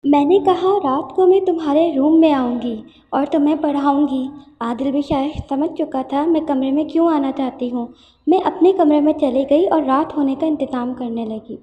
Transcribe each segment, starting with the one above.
मैंने कहा रात को मैं तुम्हारे रूम में आऊँगी और तुम्हें पढ़ाऊँगी। आदिल भी शायद समझ चुका था मैं कमरे में क्यों आना चाहती हूँ। मैं अपने कमरे में चली गई और रात होने का इंतज़ाम करने लगी।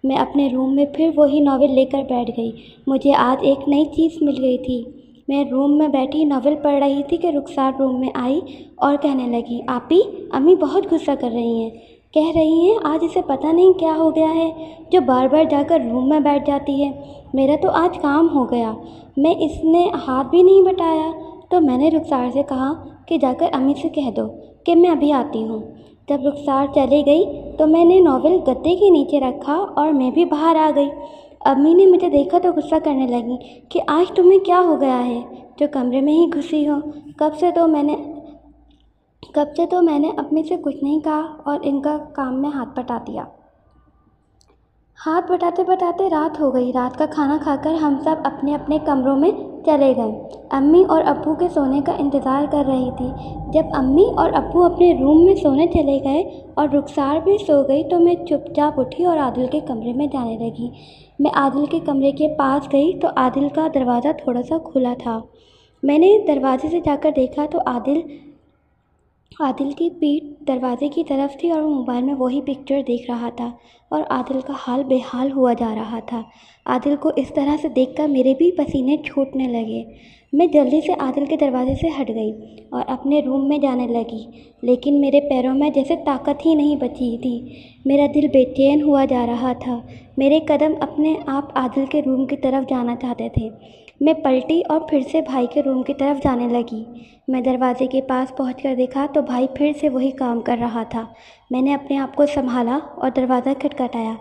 मैं अपने रूम में फिर वही नॉवेल लेकर बैठ गई। मुझे आज एक नई चीज़ मिल गई थी। मैं रूम में बैठी नॉवेल पढ़ रही थी कि रुखसार रूम में आई और कहने लगी, आपी, अम्मी बहुत गुस्सा कर रही हैं। कह रही हैं आज इसे पता नहीं क्या हो गया है जो बार बार जाकर रूम में बैठ जाती है। मेरा तो आज काम हो गया। मैं इसने हाथ भी नहीं बटाया। तो मैंने रुखसार से कहा कि जाकर अम्मी से कह दो कि मैं अभी आती हूँ। जब रुखसार चली गई तो मैंने नॉवेल गद्दे के नीचे रखा और मैं भी बाहर आ गई। अम्मी ने मुझे देखा तो गुस्सा करने लगी कि आज तुम्हें क्या हो गया है जो कमरे में ही घुसी हो। कब से तो मैंने अम्मी से कुछ नहीं कहा और इनका काम में हाथ बटा दिया। हाथ बटाते बटाते रात हो गई। रात का खाना खाकर हम सब अपने अपने कमरों में चले गए। अम्मी और अब्बू के सोने का इंतज़ार कर रही थी। जब अम्मी और अब्बू अपने रूम में सोने चले गए और रुखसार भी सो गई तो मैं चुपचाप उठी और आदिल के कमरे में जाने लगी। मैं आदिल के कमरे के पास गई तो आदिल का दरवाज़ा थोड़ा सा खुला था। मैंने दरवाजे से जाकर देखा तो आदिल की पीठ दरवाजे की तरफ थी और वो मोबाइल में वही पिक्चर देख रहा था और आदिल का हाल बेहाल हुआ जा रहा था। आदिल को इस तरह से देखकर मेरे भी पसीने छूटने लगे। मैं जल्दी से आदिल के दरवाजे से हट गई और अपने रूम में जाने लगी, लेकिन मेरे पैरों में जैसे ताकत ही नहीं बची थी। मेरा दिल बेचैन हुआ जा रहा था। मेरे कदम अपने आप आदिल के रूम की तरफ जाना चाहते थे। मैं पलटी और फिर से भाई के रूम की तरफ जाने लगी। मैं दरवाजे के पास पहुंचकर देखा तो भाई फिर से वही काम कर रहा था। मैंने अपने आप को संभाला और दरवाज़ा खटखटाया।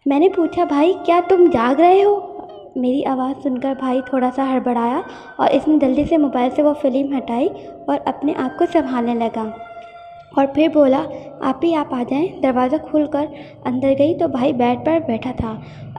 मैंने पूछा, भाई क्या तुम जाग रहे हो? मेरी आवाज़ सुनकर भाई थोड़ा सा हड़बड़ाया और इसने जल्दी से मोबाइल से वो फिल्म हटाई और अपने आप को संभालने लगा और फिर बोला, आप ही आप आ जाएं। दरवाज़ा खुलकर अंदर गई तो भाई बेड पर बैठा था।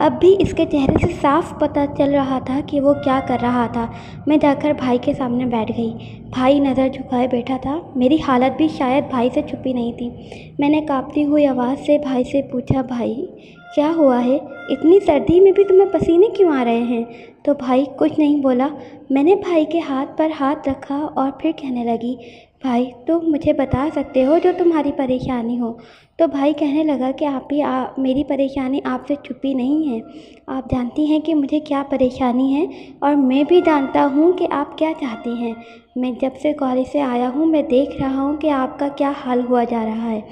अब भी इसके चेहरे से साफ पता चल रहा था कि वो क्या कर रहा था। मैं जाकर भाई के सामने बैठ गई। भाई नज़र झुकाए बैठा था। मेरी हालत भी शायद भाई से छुपी नहीं थी। मैंने काँपती हुई आवाज़ से भाई से पूछा, भाई क्या हुआ है? इतनी सर्दी में भी तुम्हें पसीने क्यों आ रहे हैं? तो भाई कुछ नहीं बोला। मैंने भाई के हाथ पर हाथ रखा और फिर कहने लगी, भाई तुम मुझे बता सकते हो जो तुम्हारी परेशानी हो? तो भाई कहने लगा कि मेरी परेशानी आपसे छुपी नहीं है। आप जानती हैं कि मुझे क्या परेशानी है और मैं भी जानता हूँ कि आप क्या चाहती हैं। मैं जब से कॉलेज से आया हूँ मैं देख रहा हूँ कि आपका क्या हाल हुआ जा रहा है।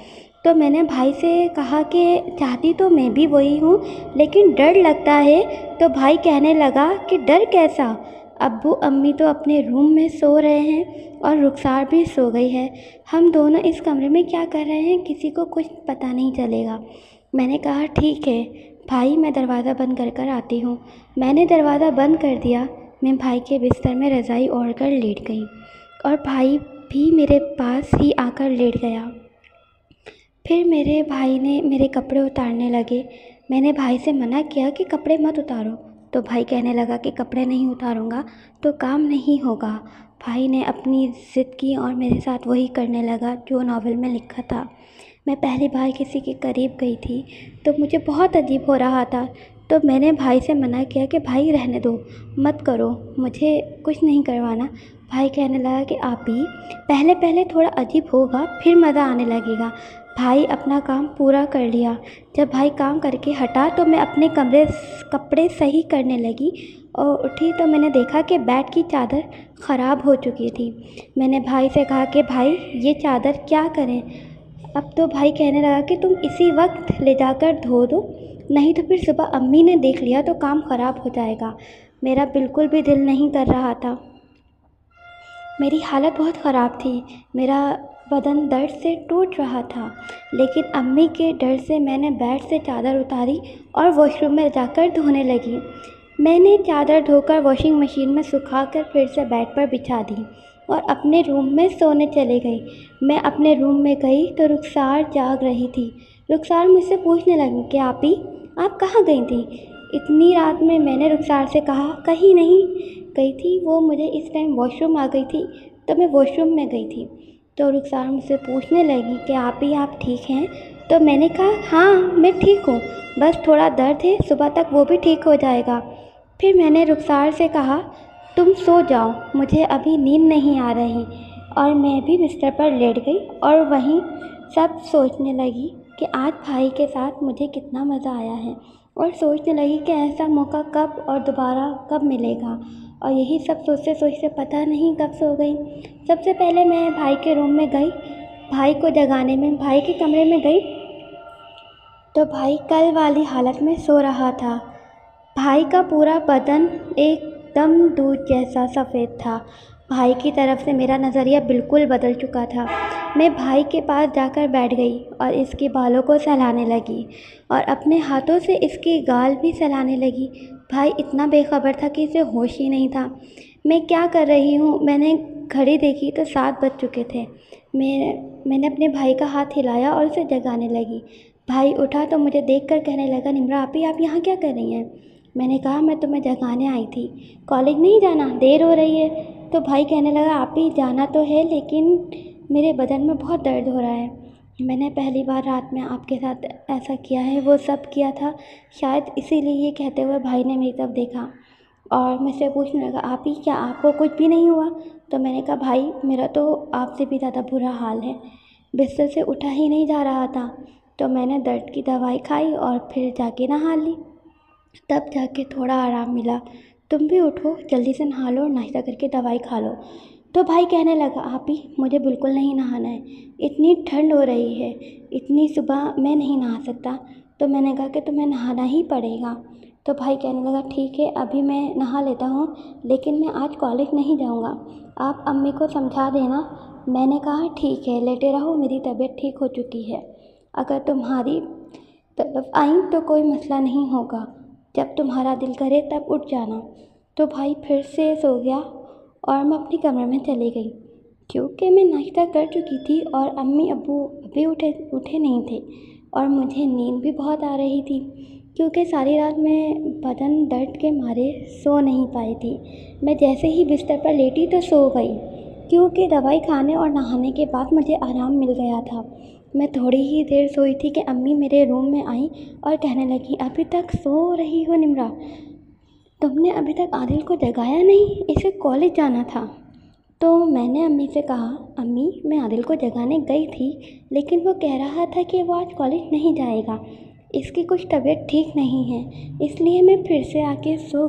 तो मैंने भाई से कहा कि चाहती तो मैं भी वही हूँ, लेकिन डर लगता है। तो भाई कहने लगा कि डर कैसा? अब्बू अम्मी तो अपने रूम में सो रहे हैं और रुखसार भी सो गई है। हम दोनों इस कमरे में क्या कर रहे हैं किसी को कुछ पता नहीं चलेगा। मैंने कहा, ठीक है भाई, मैं दरवाज़ा बंद कर कर आती हूँ। मैंने दरवाज़ा बंद कर दिया। मैं भाई के बिस्तर में रज़ाई ओढ़ कर लेट गई और भाई भी मेरे पास ही आकर लेट गया। फिर मेरे भाई ने मेरे कपड़े उतारने लगे। मैंने भाई से मना किया कि कपड़े मत उतारो। तो भाई कहने लगा कि कपड़े नहीं उतारूंगा तो काम नहीं होगा। भाई ने अपनी ज़िद की और मेरे साथ वही करने लगा जो नॉवेल में लिखा था। मैं पहली बार किसी के करीब गई थी तो मुझे बहुत अजीब हो रहा था। तो मैंने भाई से मना किया कि भाई रहने दो, मत करो, मुझे कुछ नहीं करवाना। भाई कहने लगा कि आप ही पहले पहले थोड़ा अजीब होगा, फिर मज़ा आने लगेगा। भाई अपना काम पूरा कर लिया। जब भाई काम करके हटा तो मैं अपने कपड़े सही करने लगी और उठी तो मैंने देखा कि बेड की चादर ख़राब हो चुकी थी। मैंने भाई से कहा कि भाई ये चादर क्या करें? अब तो भाई कहने लगा कि तुम इसी वक्त ले जाकर धो दो, नहीं तो फिर सुबह अम्मी ने देख लिया तो काम ख़राब हो जाएगा। मेरा बिल्कुल भी दिल नहीं कर रहा था। मेरी हालत बहुत ख़राब थी। मेरा बदन दर्द से टूट रहा था, लेकिन अम्मी के डर से मैंने बेड से चादर उतारी और वॉशरूम में जाकर धोने लगी। मैंने चादर धोकर वॉशिंग मशीन में सुखाकर फिर से बेड पर बिछा दी और अपने रूम में सोने चले गई। मैं अपने रूम में गई तो रुखसार जाग रही थी। रुखसार मुझसे पूछने लगी कि आप कहाँ गई थी इतनी रात में? मैंने रुखसार से कहा, कहीं नहीं गई थी, वो मुझे इस टाइम वॉशरूम आ गई थी तो मैं वॉशरूम में गई थी। तो रुखसार मुझसे पूछने लगी कि आप ठीक हैं? तो मैंने कहा, हाँ मैं ठीक हूँ, बस थोड़ा दर्द है, सुबह तक वो भी ठीक हो जाएगा। फिर मैंने रुखसार से कहा, तुम सो जाओ, मुझे अभी नींद नहीं आ रही। और मैं भी बिस्तर पर लेट गई और वहीं सब सोचने लगी कि आज भाई के साथ मुझे कितना मज़ा आया है, और सोचने लगी कि ऐसा मौका कब और दोबारा कब मिलेगा। और यही सब सोचते सोचते पता नहीं कब सो गई। सबसे पहले मैं भाई के रूम में गई, भाई को जगाने में भाई के कमरे में गई तो भाई कल वाली हालत में सो रहा था। भाई का पूरा बदन एकदम दूध जैसा सफ़ेद था। भाई की तरफ से मेरा नज़रिया बिल्कुल बदल चुका था। मैं भाई के पास जाकर बैठ गई और इसके बालों को सहलाने लगी और अपने हाथों से इसके गाल भी सहलाने लगी। भाई इतना बेखबर था कि इसे होश ही नहीं था। मैं क्या कर रही हूँ? मैंने घड़ी देखी तो 7 बज चुके थे। मैंने अपने भाई का हाथ हिलाया और उसे जगाने लगी। भाई उठा तो मुझे देखकर कहने लगा, निम्रा आपी, आप यहाँ क्या कर रही हैं? मैंने कहा, मैं तुम्हें जगाने आई थी, कॉलेज नहीं जाना, देर हो रही है। तो भाई कहने लगा, आपी जाना तो है लेकिन मेरे बदन में बहुत दर्द हो रहा है। मैंने पहली बार रात में आपके साथ ऐसा किया है, वो सब किया था, शायद इसीलिए ये कहते हुए भाई ने मेरी तरफ देखा और मुझसे पूछने लगा, आपी क्या आपको कुछ भी नहीं हुआ? तो मैंने कहा, भाई मेरा तो आपसे भी ज़्यादा बुरा हाल है, बिस्तर से उठा ही नहीं जा रहा था। तो मैंने दर्द की दवाई खाई और फिर जाके नहा ली, तब जाके थोड़ा आराम मिला। तुम भी उठो, जल्दी से नहा लो और नाश्ता करके दवाई खा लो। तो भाई कहने लगा, आप ही मुझे बिल्कुल नहीं नहाना है, इतनी ठंड हो रही है, इतनी सुबह मैं नहीं नहा सकता। तो मैंने कहा कि तुम्हें नहाना ही पड़ेगा। तो भाई कहने लगा, ठीक है अभी मैं नहा लेता हूँ, लेकिन मैं आज कॉलेज नहीं जाऊँगा, आप अम्मी को समझा देना। मैंने कहा, ठीक है, लेटे रहो, मेरी तबीयत ठीक हो चुकी है, अगर तुम्हारी तरफ आई तो कोई मसला नहीं होगा, जब तुम्हारा दिल करे तब उठ जाना। तो भाई फिर से सो गया और मैं अपने कमरे में चली गई, क्योंकि मैं नाश्ता कर चुकी थी और अम्मी अब्बू अभी उठे नहीं थे और मुझे नींद भी बहुत आ रही थी, क्योंकि सारी रात मैं बदन दर्द के मारे सो नहीं पाई थी। मैं जैसे ही बिस्तर पर लेटी तो सो गई, क्योंकि दवाई खाने और नहाने के बाद मुझे आराम मिल गया था। मैं थोड़ी ही देर सोई थी कि अम्मी मेरे रूम में आई और कहने लगी, अभी तक सो रही हो निम्रा, तुमने अभी तक आदिल को जगाया नहीं, इसे कॉलेज जाना था। तो मैंने अम्मी से कहा, अम्मी मैं आदिल को जगाने गई थी, लेकिन वो कह रहा था कि वो आज कॉलेज नहीं जाएगा, इसकी कुछ तबीयत ठीक नहीं है, इसलिए मैं फिर से आके सो